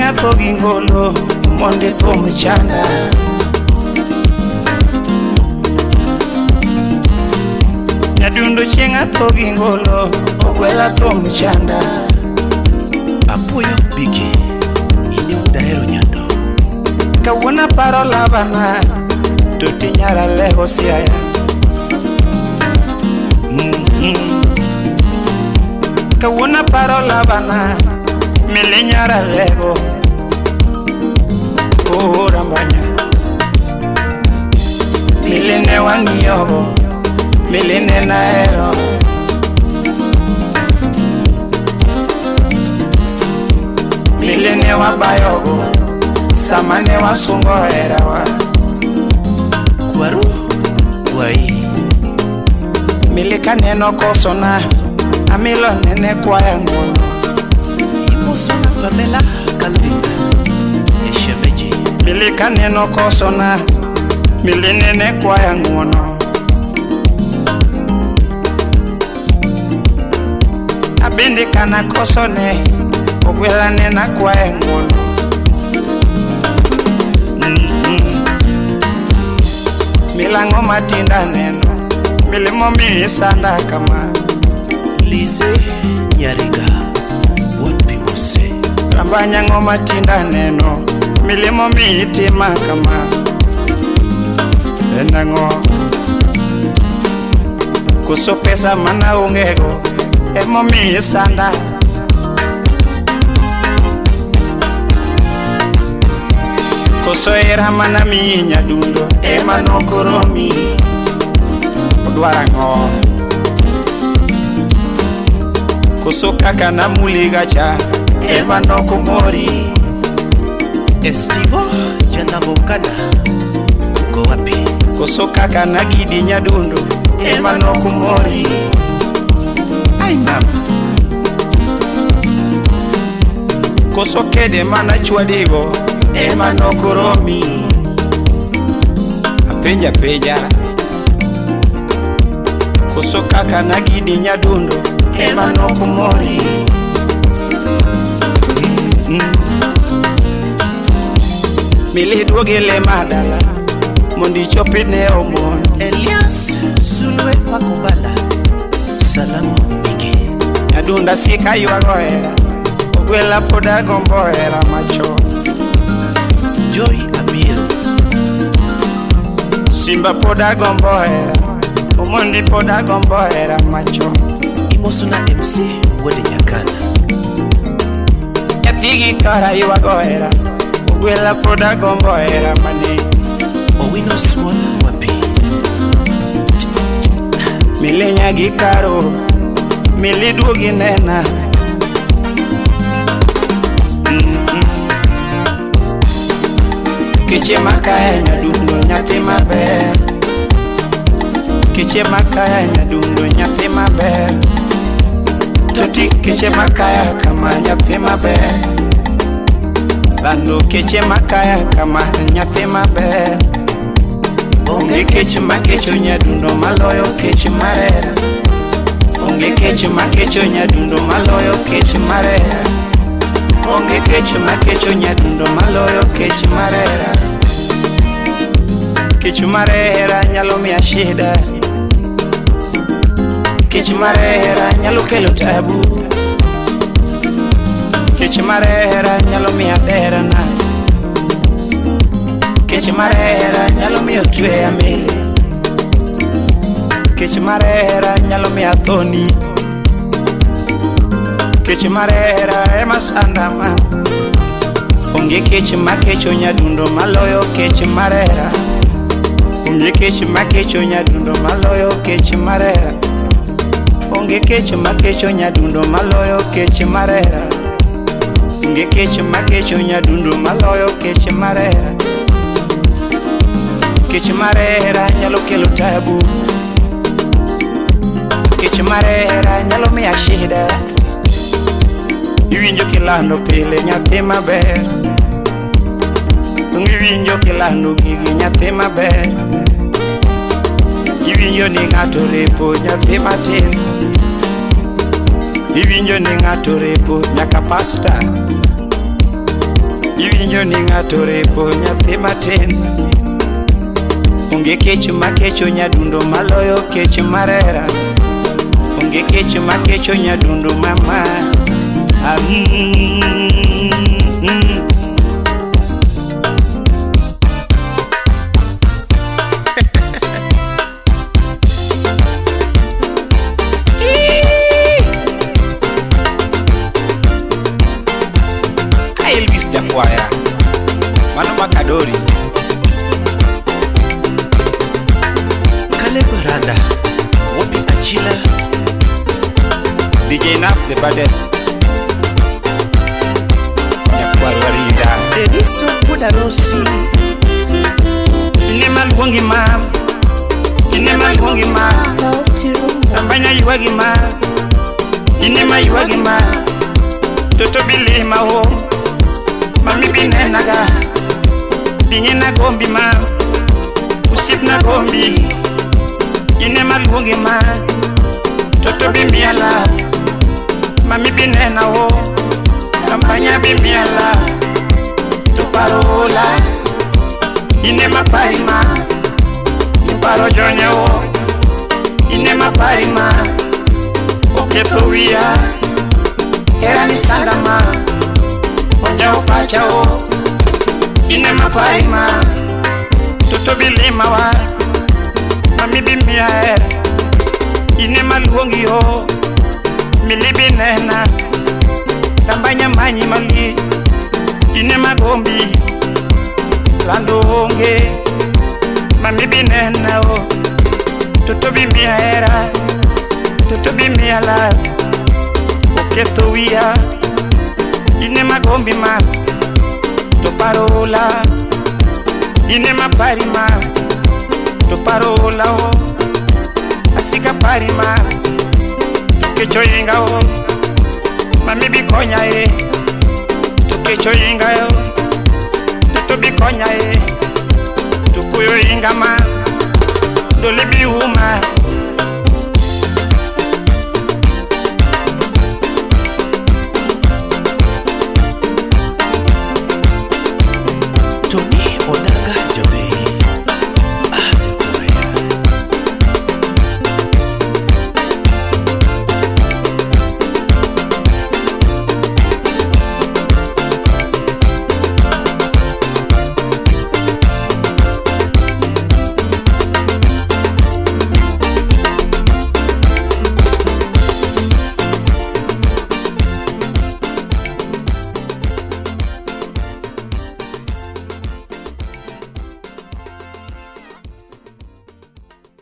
chenga to gingolo monde thum chanda Nyadundo chenga to gingolo ogwela thum chanda Apuyo bigi ine udahero nyando Kawuna paro labana tuti nyara lego siaya Kawuna paro labana mili nyara lego Rambanya mili ne wangiyogo mili ne naero mili ne wabayogo samane wasungo erawa Kwaru Kwai Milika neno kosona Amilo nene kwa yangu Imosona Pamela Calvin Eshemeji Milika neno kosona Mili nene kwa yangu no Abindi kana kosone Ogwela nena kwa yangu no Milango matinda neno Milimo miisanda kama Lize Nyariga What people say Rambanya ngoma tinda neno Milimo miitima kama Enango Kuso pesa mana ungego Emo miisanda Kuso era mana miinya dundo Ema no koromi Odwarango Kuso kaka na muligacha Ema no kumori Estivo Jana Mokana Uko wapi Kuso kaka na gidi nyadundo Ema no kumori Ainam Kuso kede mana chwadigo Ema no kuromi Apenja peja Kuso kaka na gidi nyadundo Ema no kumori Mili dwogele madala Mondi chopine omon Elias Sulwe Pakubala Salamu Migi Nyadunda sika yuagoera Ogwela poda gomboera macho Joy Amiro Simba poda gomboera Omondi poda gomboera macho Imosona MC Wede Nyakana Nyatigi kara yuagoera Ogwela poda gomboera mani Owino Small Wapi Mili nyagi karo Mili duogi nena Kiche makaya nyadundo nyathi maber Kiche makaya nyadundo nyathi maber Toti kiche makaya kama nyathi maber Bando kiche makaya kama nyathi maber Onge kiche makecho nyadundo maloyo kiche marera Onge kiche makecho nyadundo maloyo kiche marera Onge kiche makecho nyadundo maloyo kiche marera Kiche marera nyalo miya shida Kiche marera nyalo kelo tabu Kiche marera nyalo miya derana Kiche marera nyalo miya twe amili Kiche marera nyalo miya thoni Kiche marera ema sandama Onge kiche makecho nyadundo maloyo kiche marera Onge kiche makecho nyadundo maloyo kiche marera Onge kiche makecho nyadundo maloyo kiche marera Onge kiche makecho nyadundo maloyo kiche marera Kiche marera nyalo kelo tabu Kiche marera nyalo miya shida Iwinjo kilando pile nyathi maber Iwinjo kilando gigi nyathi maber Iwinjo ni ng'ato repo nyathi matin Iwinjo ni ng'ato repo nyaka pasta Iwinjo ni ng'ato repo nyathi matin. Onge kech makecho nyadundo maloyo kech marera. Onge kech makecho nyadundo mama. Elvis Jakwaya, mano makadori. Kale Barada, wapi Achila? DJ Naf the baddest. Nyakwaru warinda. Deniso Buda Rossi. Ine maluongi ma. Ine maluongi ma. Ambanya yuwagi ma. Ine ma yuwagi ma. Toto bilima ho. Mami binenaga. Binye na gombi ma. Usip na gombi. Ine maluongi ma. Toto bimiala. Mami binena ho. Kampanya bimiala. Tuparola. Ine maparima. Tuparo jonya ho. Ine maparima. Oketho wia. Era ni sandama. Onja opacha ho. Ine maparima. Toto bilima wa. Mami bimia era. Ine maluongi ho. Milibi nena. Rambanya manyi mali. Ine magombi. Lando honge. Mami binena ho. Toto bimia era. Toto bimia la. Oketho wia. Ine magombi ma. Toparola. Ine maparima. Toparola ho. Asika parima. Tokecho inga ho. Mami bikonya e. Tokecho inga yo. Toto bikonya e.